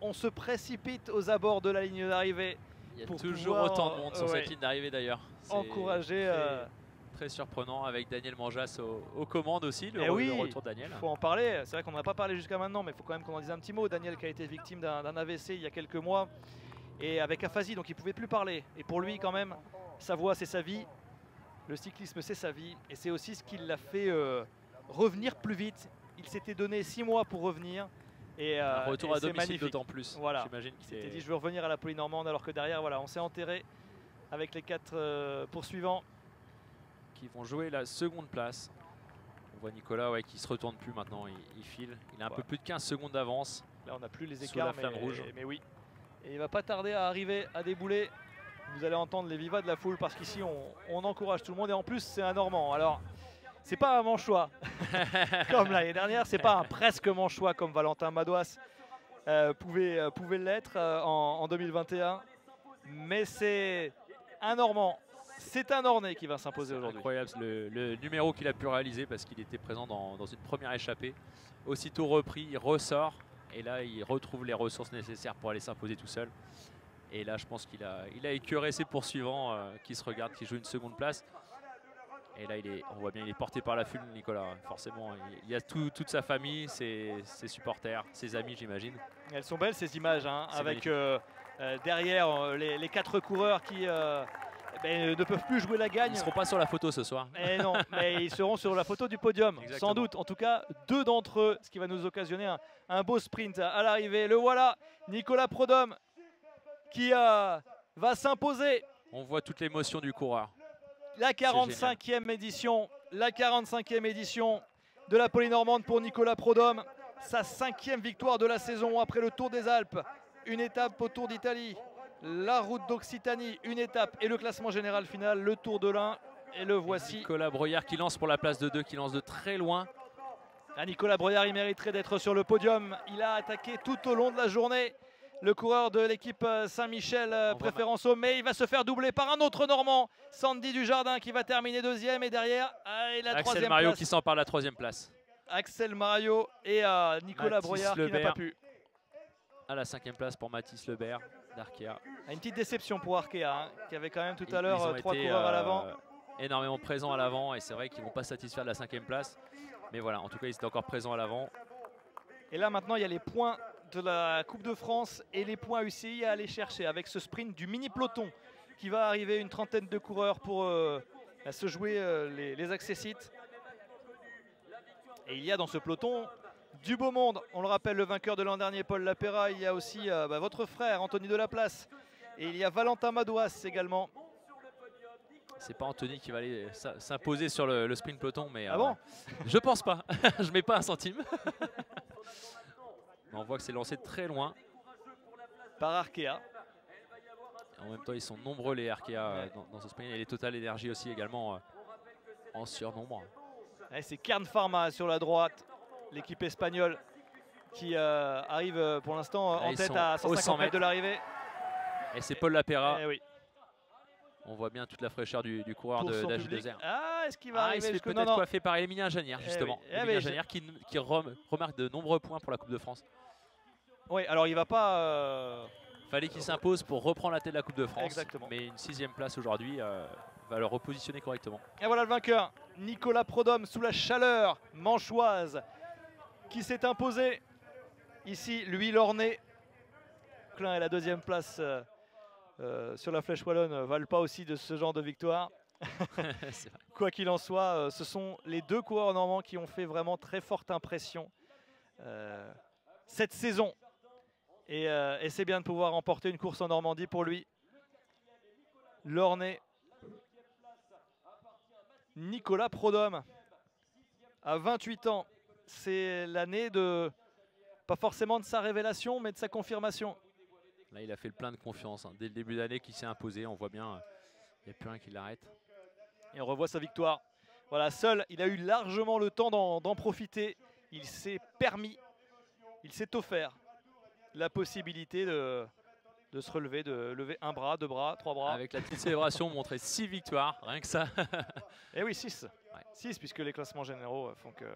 on se précipite aux abords de la ligne d'arrivée. Il y a pour toujours pouvoir, autant de monde sur cette ligne d'arrivée d'ailleurs. Encourager. Très surprenant avec Daniel Manjas aux commandes aussi, le retour de Daniel. Il faut en parler, c'est vrai qu'on n'en a pas parlé jusqu'à maintenant, mais il faut quand même qu'on en dise un petit mot. Daniel qui a été victime d'un AVC il y a quelques mois et avec aphasie, donc il ne pouvait plus parler. Et pour lui quand même, sa voix c'est sa vie, le cyclisme c'est sa vie et c'est aussi ce qui l'a fait revenir plus vite. Il s'était donné 6 mois pour revenir. Et, un retour à domicile d'autant plus. Voilà. J'imagine qu'il s'était dit je veux revenir à la Polynormande alors que derrière voilà, on s'est enterré avec les 4 poursuivants. Qui vont jouer la seconde place. On voit Nicolas qui se retourne plus maintenant, il file. Il a un peu plus de 15 secondes d'avance. Là on n'a plus les écarts, la flamme rouge. Mais oui. Et il va pas tarder à arriver à débouler. Vous allez entendre les vivas de la foule parce qu'ici on encourage tout le monde et en plus c'est un Normand. Alors c'est pas un manchois comme l'année dernière, c'est pas un presque manchois comme Valentin Madouas pouvait l'être en 2021. Mais c'est un Normand. C'est un Ornais qui va s'imposer aujourd'hui. Incroyable le numéro qu'il a pu réaliser parce qu'il était présent dans une première échappée. Aussitôt repris, il ressort et là il retrouve les ressources nécessaires pour aller s'imposer tout seul. Et là je pense qu'il a écœuré ses poursuivants qui se regardent, qui jouent une seconde place. Et là on voit bien il est porté par la foule Nicolas. Forcément il y a toute sa famille, ses supporters, ses amis j'imagine. Elles sont belles ces images hein, avec derrière les 4 coureurs qui ne peuvent plus jouer la gagne. Ils ne seront pas sur la photo ce soir. Et non, mais ils seront sur la photo du podium, Exactement. sans doute. En tout cas, 2 d'entre eux, ce qui va nous occasionner un beau sprint à l'arrivée. Le voilà, Nicolas Prodhomme qui va s'imposer. On voit toute l'émotion du coureur. La 45e édition, de la Polynormande pour Nicolas Prodhomme. Sa 5e victoire de la saison après le Tour des Alpes. Une étape au Tour d'Italie. La route d'Occitanie, une étape et le classement général final, le Tour de l'Ain. Et le voici. Nicolas Broyard qui lance pour la place de 2, qui lance de très loin. Nicolas Broyard, il mériterait d'être sur le podium. Il a attaqué tout au long de la journée. Le coureur de l'équipe Saint-Michel, préférence au, mais il va se faire doubler par un autre Normand, Sandy Dujardin, qui va terminer 2e. Et derrière, la 3e place. Axel Mario qui s'empare de la 3e place. Axel Mario et Nicolas Broyard qui n'a pas pu. À la 5e place pour Mathis Lebert d'Arkea. Une petite déception pour Arkea, hein, qui avait quand même tout à l'heure 3 coureurs à l'avant. Énormément présents à l'avant et c'est vrai qu'ils ne vont pas se satisfaire de la 5e place. Mais voilà, en tout cas, ils étaient encore présents à l'avant. Et là, maintenant, il y a les points de la Coupe de France et les points UCI à aller chercher avec ce sprint du mini peloton qui va arriver, une trentaine de coureurs pour se jouer les accessites. Et il y a dans ce peloton du beau monde. On le rappelle, le vainqueur de l'an dernier, Paul Lapera. Il y a aussi votre frère, Anthony Delaplace. Et il y a Valentin Madouas également. C'est pas Anthony qui va aller s'imposer sur le sprint peloton, mais ah bon je pense pas. Je mets pas un centime. On voit que c'est lancé très loin. Par Arkea. En même temps, ils sont nombreux les Arkea dans ce sprint. Et les Total Energy aussi également en surnombre. C'est Kern Pharma sur la droite. L'équipe espagnole qui arrive pour l'instant en tête à 150 mètres de l'arrivée. Et c'est Paul Lapera. Oui. On voit bien toute la fraîcheur du coureur d'Ag2R. Ah, est-ce qu'il va arriver? Il se fait peut-être coiffer par Émilien Janière, justement. Émilien Janière qui remarque de nombreux points pour la Coupe de France. Oui, alors il va pas... Fallait qu'il s'impose pour reprendre la tête de la Coupe de France. Exactement. Mais une 6e place aujourd'hui va le repositionner correctement. Et voilà le vainqueur, Nicolas Prodhomme, sous la chaleur manchoise, qui s'est imposé. Ici, lui, l'Ornais. Klein est la 2e place sur la Flèche Wallonne, ne valent pas aussi de ce genre de victoire. Quoi qu'il en soit, ce sont les 2 coureurs normands qui ont fait vraiment très forte impression cette saison. Et c'est bien de pouvoir remporter une course en Normandie pour lui. L'Ornais, Nicolas Prodhomme, à 28 ans. C'est l'année de, pas forcément de sa révélation, mais de sa confirmation. Là, il a fait le plein de confiance. Dès le début d'année qu'il s'est imposé, on voit bien, il n'y a plus rien qui l'arrête. Et on revoit sa victoire. Voilà, seul, il a eu largement le temps d'en profiter. Il s'est permis, il s'est offert la possibilité de se relever, de lever un bras, 2 bras, 3 bras. Avec la petite célébration, montrer 6 victoires, rien que ça. Et oui, 6. Ouais. 6, puisque les classements généraux font que